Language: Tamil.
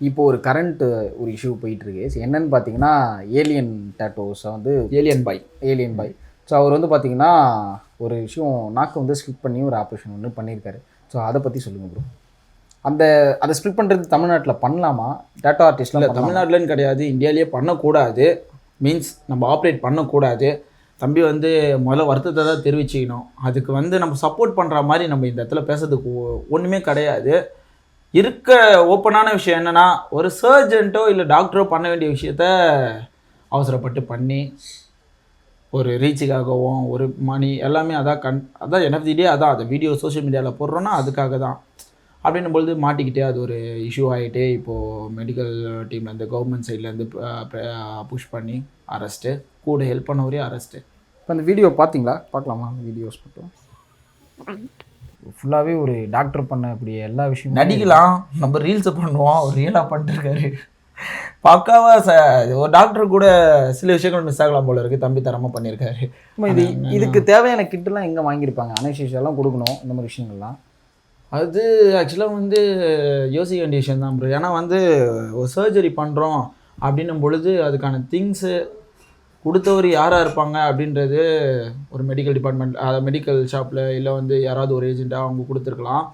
இப்போ ஒரு கரண்ட் ஒரு இஷ்யூ போயிட்டுருக்கு. என்னன்னு பார்த்தீங்கன்னா, ஏலியன் டேட்டூஸை வந்து ஏலியன் பாய். ஸோ அவர் வந்து பார்த்தீங்கன்னா, ஒரு விஷயம் நாக்கை வந்து ஸ்ப்ளிட் பண்ணி ஒரு ஆப்ரேஷன் ஒன்று பண்ணியிருக்காரு. ஸோ அதை பற்றி சொல்லுங்கள் ப்ரோ. அதை ஸ்ப்ளிட் பண்ணுறது தமிழ்நாட்டில் பண்ணலாமா? டேட்டா ஆர்டிஸ்ட்லாம் இல்லை, தமிழ்நாட்டிலன்னு கிடையாது, இந்தியாவிலேயே பண்ணக்கூடாது. மீன்ஸ் நம்ம ஆப்ரேட் பண்ணக்கூடாது. தம்பி வந்து முதல்ல வருத்தத்தை தான் தெரிவிச்சுக்கணும். அதுக்கு வந்து நம்ம சப்போர்ட் பண்ணுற மாதிரி நம்ம இந்த இடத்துல பேசுறதுக்கு ஒன்றுமே கிடையாது. இருக்க ஓப்பனான விஷயம் என்னென்னா, ஒரு சர்ஜன்ட்டோ இல்லை டாக்டரோ பண்ண வேண்டிய விஷயத்த அவசரப்பட்டு பண்ணி ஒரு ரீச்சுக்காகவும் ஒரு மணி எல்லாமே அதான் என்எஃப்டிடே அதான் அந்த வீடியோ சோஷியல் மீடியாவில் போடுறோன்னா அதுக்காக தான். அப்படின்னும் பொழுது மாட்டிக்கிட்டே அது ஒரு இஷ்யூ ஆகிட்டே இப்போது மெடிக்கல் டீம்லேருந்து கவர்மெண்ட் சைட்லேருந்து புஷ் பண்ணி அரெஸ்ட்டு, கூட ஹெல்ப் பண்ணவரே அரெஸ்ட்டு. இப்போ அந்த வீடியோ பார்த்தீங்களா? பார்க்கலாமா அந்த வீடியோஸ் மட்டும்? ஃபுல்லாகவே ஒரு டாக்டர் பண்ணக்கூடிய எல்லா விஷயமும் நடிக்கலாம், நம்ம ரீல்ஸை பண்ணுவோம், அவர் ரியலாக பண்ணிட்டுருக்காரு. பக்காவாக ஒரு டாக்டர் கூட சில விஷயங்கள் மிஸ் ஆகலாம் போல இருக்குது. தம்பி தரமாக பண்ணியிருக்காரு. இதுக்கு தேவையான கிட்டெல்லாம் எங்கே வாங்கியிருப்பாங்க? அனஸ்தீசியாலாம் கொடுக்கணும், இந்த மாதிரி விஷயங்கள்லாம். அது ஆக்சுவலாக வந்து யோசிக்க வேண்டிய விஷயம் தான் ப்ரோ. ஏன்னா வந்து ஒரு சர்ஜரி பண்ணுறோம் அப்படின்னும் பொழுது அதுக்கான திங்ஸு கொடுத்தவர் யாராக இருப்பாங்க அப்படின்றது ஒரு மெடிக்கல் டிபார்ட்மெண்ட், மெடிக்கல் ஷாப்பில் இல்லை வந்து யாராவது ஒரு ஏஜெண்ட்டாக அவங்க கொடுத்துருக்கலாம்.